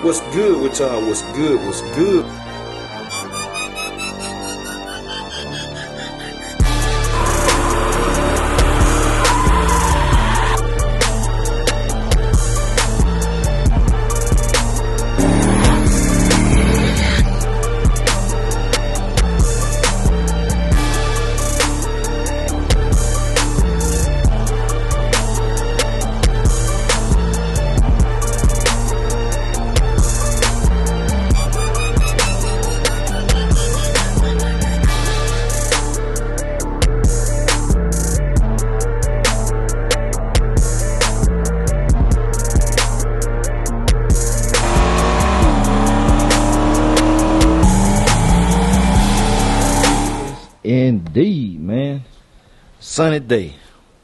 What's good with y'all? What's good? What's good? Indeed, man. Sunny day.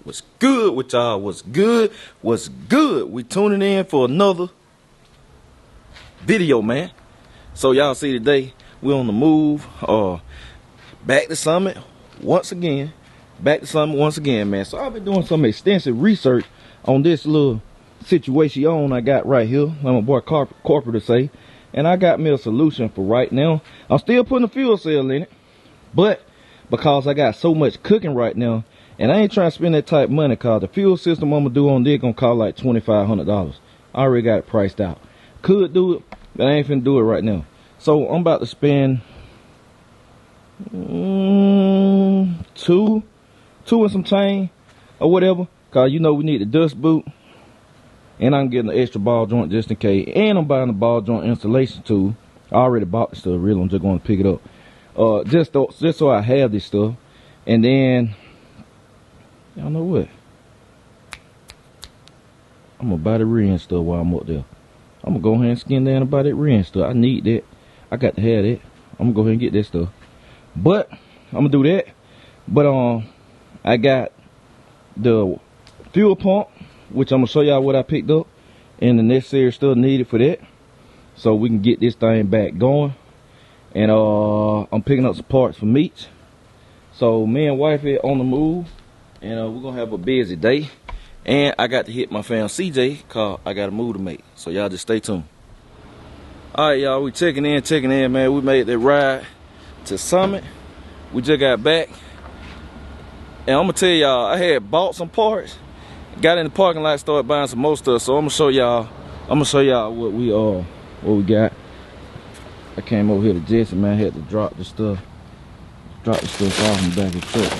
What's good with y'all? What's good? What's good? We tuning in for another video, man. So y'all see today we on the move. Back to Summit once again. Back to Summit once again, man. So I've been doing some extensive research on this little situation I got right here. I'm my boy Corporate to say, and I got me a solution for right now. I'm still putting a fuel cell in it, but because I got so much cooking right now, and I ain't trying to spend that type of money, cause the fuel system I'm gonna do on there gonna cost like $2,500. I already got it priced out. Could do it, but I ain't finna do it right now. So I'm about to spend two and some change or whatever, cause you know we need the dust boot, and I'm getting an extra ball joint just in case, and I'm buying the ball joint installation tool. I already bought the stuff, really. I'm just going to pick it up. Just so I have this stuff. And then y'all know what, I'm gonna buy the rear stuff while I'm up there. I'm gonna go ahead and skin down and buy that rear stuff. I need that. I got to have that. I'm gonna go ahead and get that stuff, but I'm gonna do that. But I got the fuel pump, which I'm gonna show y'all what I picked up and the necessary stuff needed for that, so we can get this thing back going. And I'm picking up some parts for meats. So me and wifey on the move, and we're gonna have a busy day. And I got to hit my fam CJ, cause I got a move to make. So y'all just stay tuned. Alright, y'all, we checking in, man. We made that ride to Summit. We just got back. And I'm gonna tell y'all, I had bought some parts, got in the parking lot, started buying some more stuff. So I'm gonna show y'all what we got. I came over here to Jesse, man. I had to drop the stuff off in the back of the truck.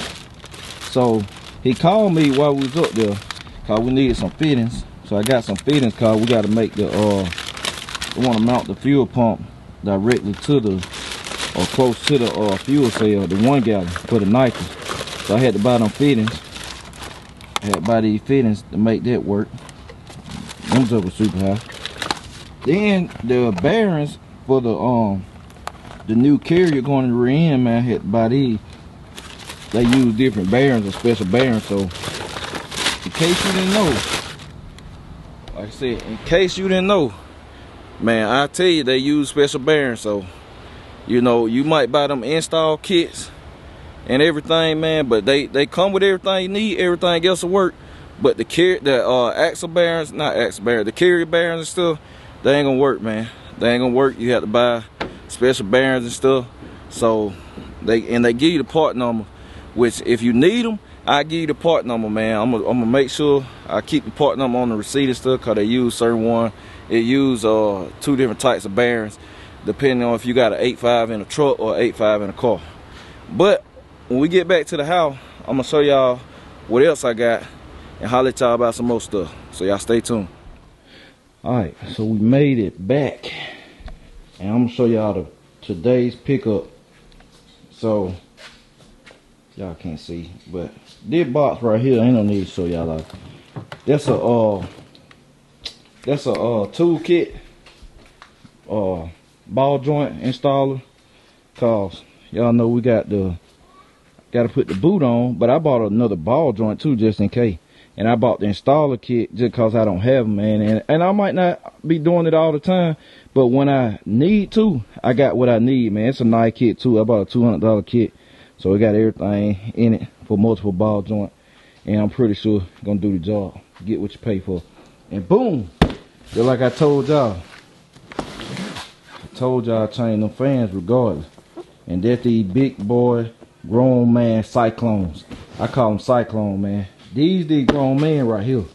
So he called me while we was up there, cause we needed some fittings. So I got some fittings, cause we got to make the we want to mount the fuel pump directly to the or close to the fuel cell, the 1 gallon for the nitrous. So I had to buy them fittings. I had to buy these fittings to make that work. Them just were super high. Then the bearings for the new carrier going in the rear end, man, I had to buy these. They use different bearings or special bearings. So in case you didn't know, like I said, in case you didn't know, man, I tell you, they use special bearings. So you know, you might buy them install kits and everything, man, but they come with everything you need. Everything else will work, but the axle bearings, not axle bearings, the carrier bearings and stuff, they ain't gonna work, man. They ain't gonna work. You have to buy special bearings and stuff. So they give you the part number, which if you need them, I give you the part number, man. I'm gonna make sure I keep the part number on the receipt and stuff, cause they use certain one. It use 2 different types of bearings, depending on if you got an 8.5 in a truck or 8.5 in a car. But when we get back to the house, I'm gonna show y'all what else I got and holler at y'all about some more stuff. So y'all stay tuned. Alright, so we made it back, and I'm gonna show y'all today's pickup. So y'all can't see, but this box right here, ain't no need to show y'all like. That's a toolkit, ball joint installer, cause y'all know we got to put the boot on, but I bought another ball joint too just in case. And I bought the installer kit just because I don't have them, man. And I might not be doing it all the time, but when I need to, I got what I need, man. It's a nice kit too. I bought a $200 kit, so it got everything in it for multiple ball joint. And I'm pretty sure it's gonna do the job. Get what you pay for. And boom, just like I told y'all, told y'all I changed them fans regardless. And that's these big boy, grown man cyclones. I call them cyclone, man. These grown men right here.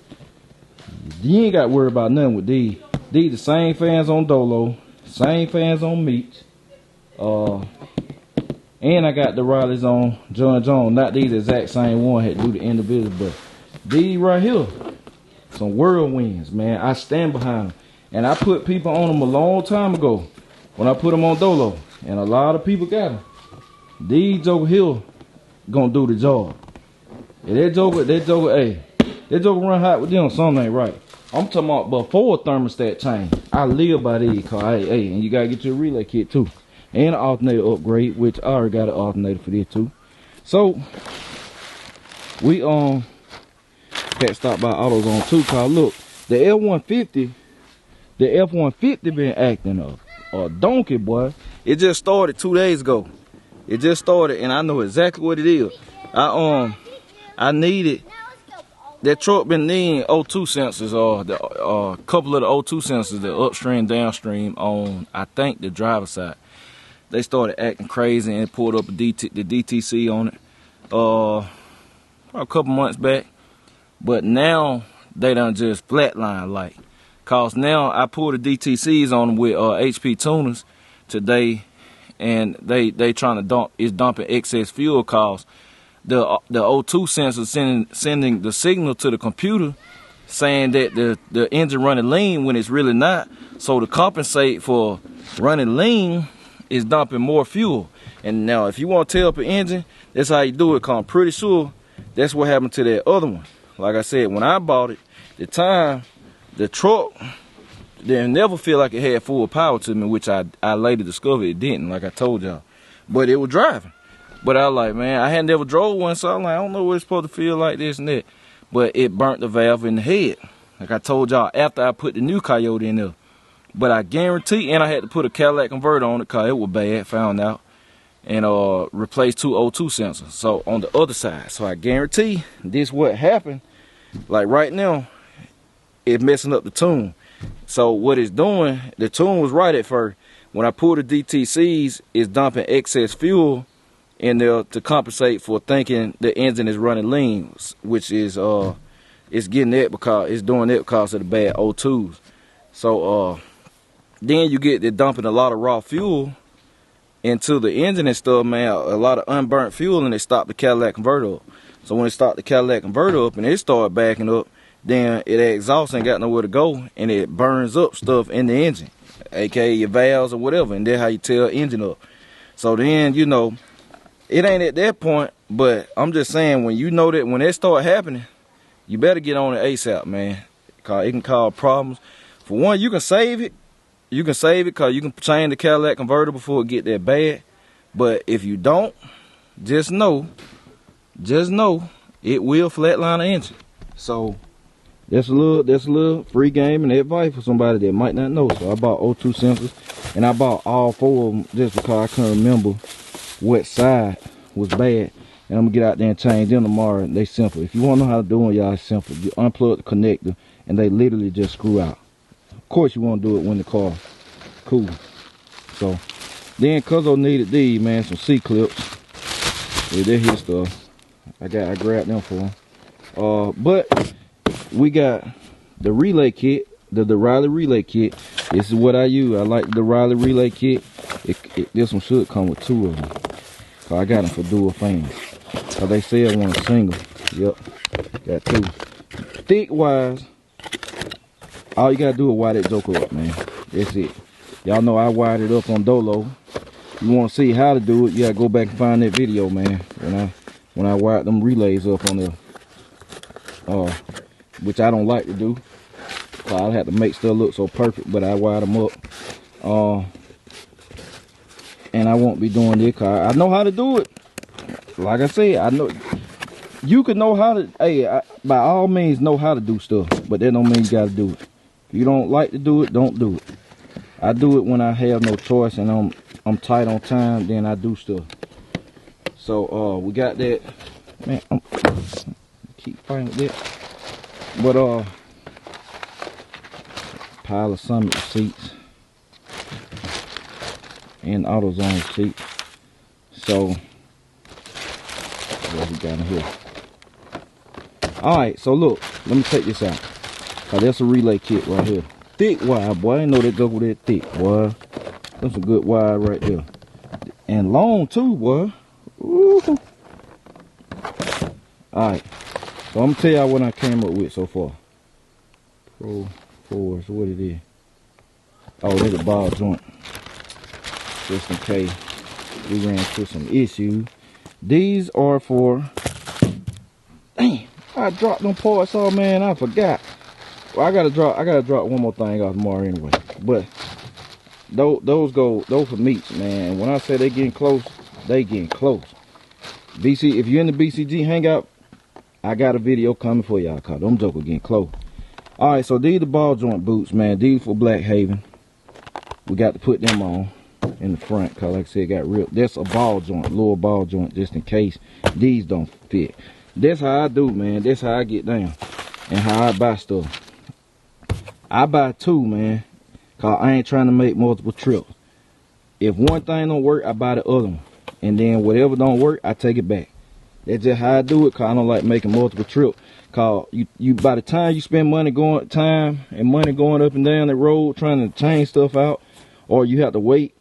You ain't got to worry about nothing with these. These the same fans on Dolo, same fans on Meach. And I got the Rileys on John Jones. Not these exact same one, had to do the individual, but these right here, some whirlwinds, man. I stand behind them. And I put people on them a long time ago when I put them on Dolo. And a lot of people got them. These over here gonna do the job. And that joker, hey, that joker run hot with them, something ain't right. I'm talking about before thermostat change. I live by these, cause hey, and you gotta get your relay kit too. And an alternator upgrade, which I already got an alternator for this too. So we had to stop by AutoZone too, cause look, the F-150 been acting a donkey, boy. It just started 2 days ago. It just started, and I know exactly what it is. I needed that truck been needing O2 sensors, or the couple of the O2 sensors, the upstream, downstream on, I think, the driver's side. They started acting crazy and pulled up the DTC on it a couple months back. But now they done just flatline like. Cause now I pulled the DTCs on them with HP tuners today, and they trying to dumping excess fuel, cause the O2 sensor sending the signal to the computer saying that the engine running lean when it's really not. So to compensate for running lean, is dumping more fuel. And now if you want to tear up an engine, that's how you do it, cause I'm pretty sure that's what happened to that other one. Like I said, when I bought it, the truck didn't never feel like it had full power to me, which I later discovered it didn't, like I told y'all. But it was driving. But I was like, man, I had never drove one, so I'm like, I don't know what it's supposed to feel like, this and that. But it burnt the valve in the head, like I told y'all, after I put the new Coyote in there. But I guarantee, and I had to put a Cadillac converter on it because it was bad, found out, and replace 2 O2 sensors. So on the other side, so I guarantee this what happened. Like right now, it's messing up the tune. So what it's doing, the tune was right at first. When I pull the DTCs, it's dumping excess fuel in there to compensate for thinking the engine is running lean, which is it's getting that because it's doing that because of the bad O2s. So then you get it dumping a lot of raw fuel into the engine and stuff, man. A lot of unburnt fuel, and it stopped the Cadillac converter up. So when it stopped the Cadillac converter up and it started backing up, then it exhaust ain't got nowhere to go, and it burns up stuff in the engine, aka your valves or whatever, and that's how you tear engine up. So then, you know, it ain't at that point, but I'm just saying, when you know that when that start happening, you better get on it ASAP, man, because it can cause problems. For one, you can save it. You can save it because you can change the Cadillac converter before it get that bad. But if you don't, just know it will flatline the engine. So that's a little free game and advice for somebody that might not know. So I bought O2 sensors, and I bought all 4 of them just because I couldn't remember what side was bad. And I'm gonna get out there and change them tomorrow. They simple. If you want to know how to do it, y'all, it's simple. You unplug the connector, and they literally just screw out. Of course, you want to do it when the car cool. So then, Cuzzo needed these, man, some C-clips. Yeah, they're his stuff. I grabbed them for him. But we got the relay kit, the Riley relay kit. This is what I use. I like the Riley relay kit. This one should come with 2 of them. So I got them for dual fans. So they sell one single. Yep, got 2. Thick wise, all you gotta do is wire that joker up, man. That's it. Y'all know I wired it up on Dolo. You want to see how to do it, you gotta go back and find that video, man. When I wired them relays up on there, which I don't like to do. So I have to make stuff look so perfect, but I wired them up. And I won't be doing this because I know how to do it. Like I said, I know you can know how to. Hey, by all means, know how to do stuff, but that don't mean you gotta do it. If you don't like to do it, don't do it. I do it when I have no choice and I'm tight on time, then I do stuff. So we got that. Man, keep fighting with that. But pile of Summit receipts. and AutoZone seat. So what we got in here? Alright, so look, let me take this out. That's a relay kit right here. Thick wire, boy. I didn't know they go with that thick, boy. That's a good wire right there. And long too, boy. Ooh. Alright. So I'm gonna tell y'all what I came up with so far. Pro 4, so what it is. Oh, there's a ball joint. Just in case we ran into some issues. These are for, dang, I dropped them parts off, man. I forgot. Well, I gotta drop one more thing off tomorrow anyway. But those for meats, man. When I say they getting close, they getting close. BC, if you're in the BCG Hangout, I got a video coming for y'all, cause them jokers getting close. Alright, so these the ball joint boots, man. These for Black Haven. We got to put them on in the front, cause like I said, got real. That's a ball joint, lower ball joint, just in case these don't fit. That's how I do, man. That's how I get down and how I buy stuff. I buy two, man, cause I ain't trying to make multiple trips. If one thing don't work, I buy the other one, and then whatever don't work, I take it back. That's just how I do it, cause I don't like making multiple trips. Cause you by the time you spend money going up and down the road trying to change stuff out, or you have to wait.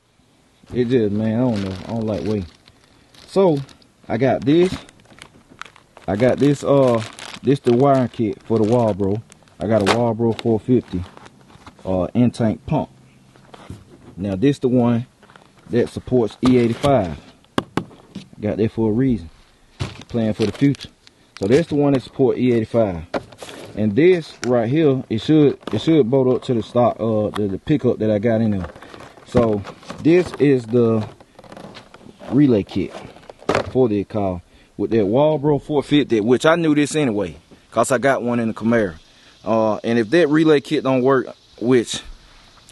It just, man, I don't know. I don't like waiting. So I got this. I got this the wiring kit for the GOPRO. I got a GOPRO 450 in-tank pump. Now this the one that supports E85. Got that for a reason. Plan for the future. So that's the one that supports E85. And this right here, it should bolt up to the stock the pickup that I got in there. So this is the relay kit for the car with that GOPRO 450, which I knew this anyway, cause I got one in the Camaro. And if that relay kit don't work, which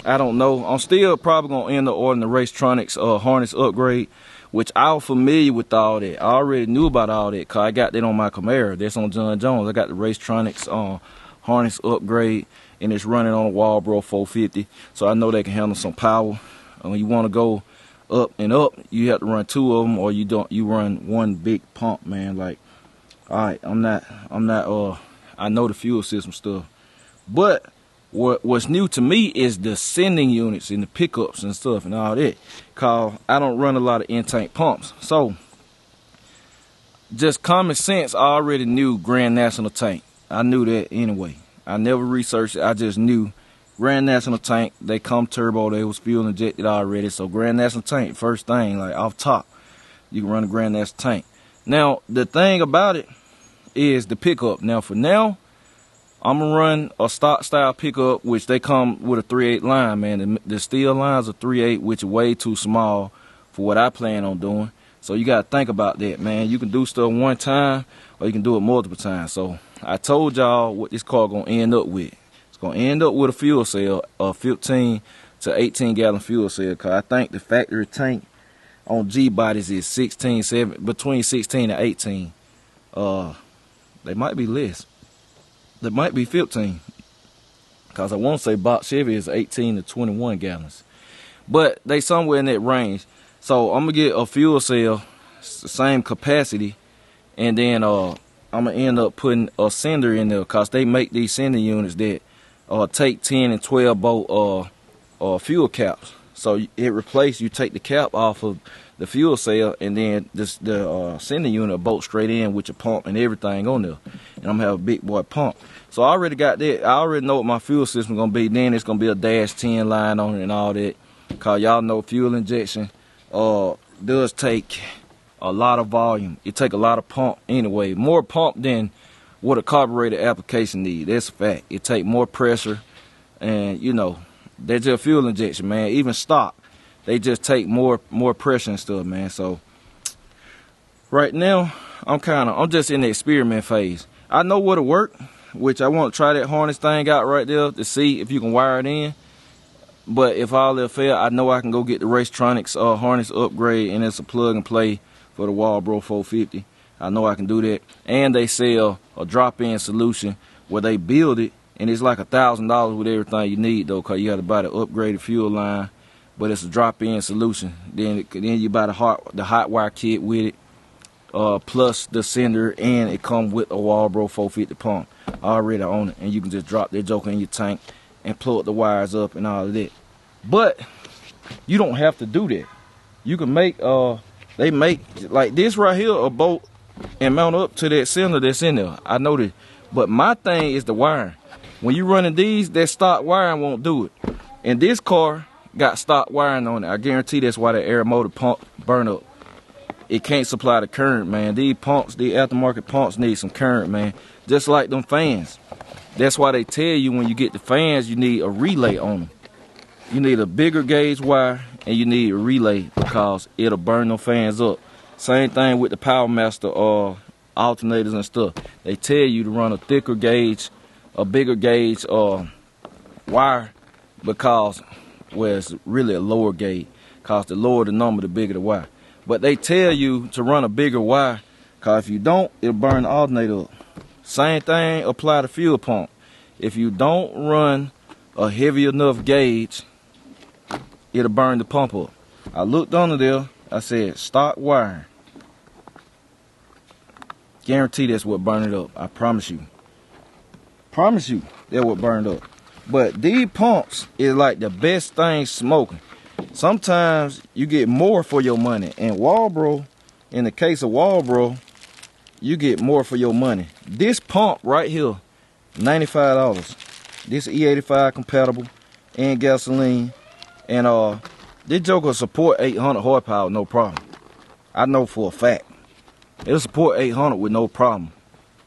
I don't know, I'm still probably gonna end up ordering the Racetronics harness upgrade, which I was familiar with all that. I already knew about all that, cause I got that on my Camaro. That's on John Jones. I got the Racetronics harness upgrade, and it's running on a GOPRO 450, so I know they can handle some power. When you want to go up and up, you have to run two of them, or you run one big pump, man. Like, all right, I'm not I know the fuel system stuff, but what's new to me is the sending units and the pickups and stuff and all that, cause I don't run a lot of in-tank pumps. So just common sense, I already knew Grand National tank. I knew that anyway. I never researched it. I just knew Grand National tank, they come turbo, they was fuel injected already. So Grand National tank, first thing, like off top, you can run a Grand National tank. Now the thing about it is the pickup. Now for now, I'm gonna run a stock style pickup, which they come with a 3/8 line, man. The steel lines are 3/8, which are way too small for what I plan on doing. So you gotta think about that, man. You can do stuff one time, or you can do it multiple times. So I told y'all what this car gonna end up with. It's gonna end up with a fuel cell, a 15 to 18 gallon fuel cell. Cause I think the factory tank on G bodies is between 16 and 18. They might be less. They might be 15. Cause I want to say box Chevy is 18 to 21 gallons, but they somewhere in that range. So I'm gonna get a fuel cell, the same capacity, and then I'm gonna end up putting a sender in there, cause they make these sending units that take 10 and 12 volt fuel caps. So it replaces, you take the cap off of the fuel cell, and then the sending unit bolt straight in with your pump and everything on there. And I'm gonna have a big boy pump. So I already got that. I already know what my fuel system gonna be. Then it's gonna be a dash 10 line on it and all that. Cause y'all know fuel injection does take a lot of volume. It take a lot of pump anyway. More pump than what a carburetor application needs. That's a fact. It take more pressure, and you know, that's just fuel injection, man. Even stock, they just take more pressure and stuff, man. So right now, I'm just in the experiment phase. I know what'll work, which I want to try that harness thing out right there to see if you can wire it in. But if all else fail, I know I can go get the Racetronics harness upgrade, and it's a plug and play for the GOPRO 450. I know I can do that. And they sell a drop-in solution where they build it, and it's like $1,000 with everything you need though, cause you got to buy the upgraded fuel line, but it's a drop-in solution. Then you buy the hot wire kit with it, plus the sender, and it comes with a GOPRO 450 pump already on it, and you can just drop that joker in your tank and plug the wires up and all of that. But you don't have to do that. You can make they make like this right here, a bolt, and mount up to that cylinder that's in there. I know this, but my thing is the wiring. When you running these, that stock wiring won't do it. And this car got stock wiring on it. I guarantee that's why the air motor pump burn up. It can't supply the current, man. These pumps, the aftermarket pumps, need some current, man. Just like them fans. That's why they tell you when you get the fans, you need a relay on them. You need a bigger gauge wire, and you need a relay because it'll burn them fans up. Same thing with the Power Master alternators and stuff. They tell you to run a thicker gauge, a bigger gauge wire, because, well, it's really a lower gauge, because the lower the number, the bigger the wire. But they tell you to run a bigger wire, because if you don't, it'll burn the alternator up. Same thing apply to fuel pump. If you don't run a heavy enough gauge, it'll burn the pump up. I looked under there, I said stock wire. Guarantee that's what burned it up. I promise you. Promise you that what burned up. But these pumps is like the best thing smoking. Sometimes you get more for your money. And GOPRO, in the case of GOPRO, you get more for your money. This pump right here, $95. This E85 compatible and gasoline. And this joker support 800 horsepower, no problem. I know for a fact. It'll support 800 with no problem.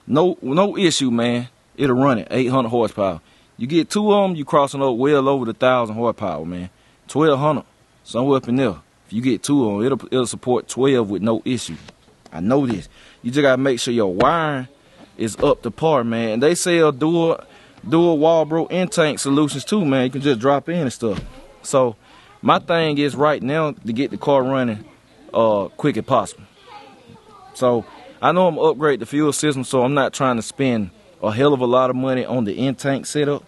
No issue, man. It'll run it, 800 horsepower. You get two of them, you crossing over well over the 1,000 horsepower, man. 1,200, somewhere up in there. If you get two of them, it'll support 12 with no issue. I know this. You just gotta make sure your wiring is up to par, man. And they sell dual GOPRO in-tank solutions too, man. You can just drop in and stuff. So my thing is right now to get the car running quick as possible. So I know I'm gonna upgrade the fuel system, so I'm not trying to spend a hell of a lot of money on the in-tank setup.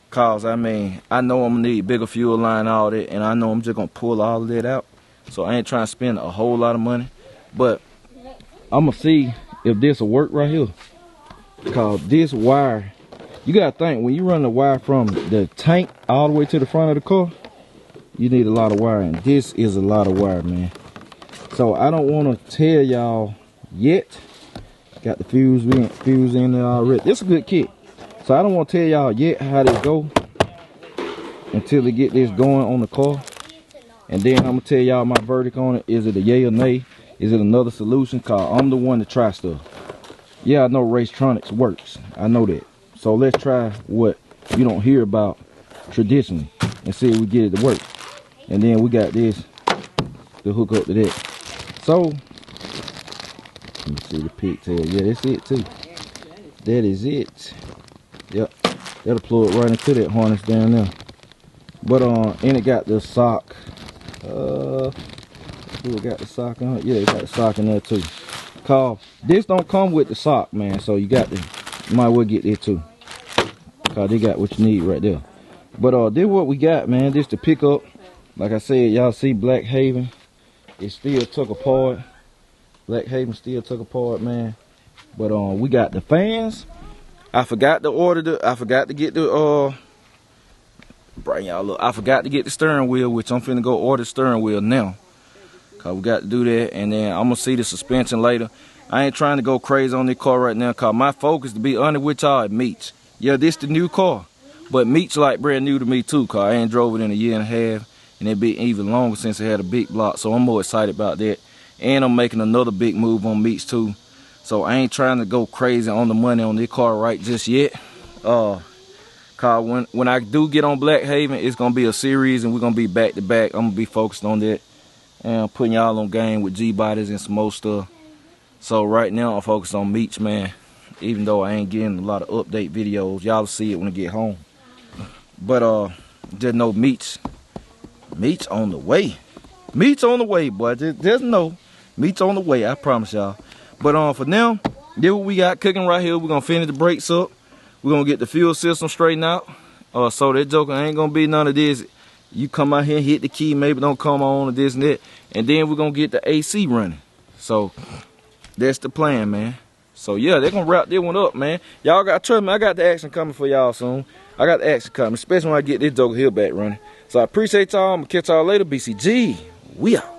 Cause I mean, I know I'm gonna need bigger fuel line, all that, and I know I'm just gonna pull all of that out. So I ain't trying to spend a whole lot of money. But I'm gonna see if this will work right here. Cause this wire, you gotta think, when you run the wire from the tank all the way to the front of the car, you need a lot of wiring. This is a lot of wire, man. So I don't want to tell y'all yet. Got the fuse in there already. This is a good kit. So I don't want to tell y'all yet how this go until they get this going on the car. And then I'm going to tell y'all my verdict on it. Is it a yay or nay? Is it another solution? Cause I'm the one to try stuff. Yeah, I know Racetronics works. I know that. So let's try what you don't hear about traditionally and see if we get it to work. And then we got this to hook up to that. So, let me see the pigtail. Yeah, that's it too. That is it. Yep, that'll plug right into that harness down there. But and it got the sock. It got the sock on it. Yeah, it got the sock in there too. Cause this don't come with the sock, man. So you got to, you might well get it too. Cause they got what you need right there. But this what we got, man. This to pick up. Like I said, y'all see Black Haven. It still took apart. Black Haven still took apart, man. But we got the fans. I forgot to get the bring y'all up. I forgot to get the steering wheel, which I'm finna go order the steering wheel now. Cause we got to do that, and then I'm gonna see the suspension later. I ain't trying to go crazy on this car right now, cause my focus, to be honest with y'all, it Meach. Yeah, this the new car. But Meach like brand new to me too, cause I ain't drove it in a year and a half. And it be even longer since it had a big block, so I'm more excited about that. And I'm making another big move on Meach too, so I ain't trying to go crazy on the money on this car right just yet. Cause when I do get on Black Haven, it's gonna be a series, and we're gonna be back to back. I'm gonna be focused on that and putting y'all on game with G bodies and some more stuff. So right now I'm focused on Meach, man. Even though I ain't getting a lot of update videos, y'all see it when I get home. But just know Meach on the way. Meach on the way, boy. Just know Meach on the way. I promise y'all. But for now, this what we got cooking right here. We're gonna finish the brakes up. We're gonna get the fuel system straightened out. So that joker ain't gonna be none of this You come out here and hit the key, maybe don't come on or this and that. And then we're gonna get the AC running. So that's the plan, man. So yeah, they're gonna wrap this one up, man. Y'all got trust me, I got the action coming for y'all soon. I got the action coming, especially when I get this Joker here back running. So I appreciate y'all. I'm gonna catch y'all later. BCG, we out.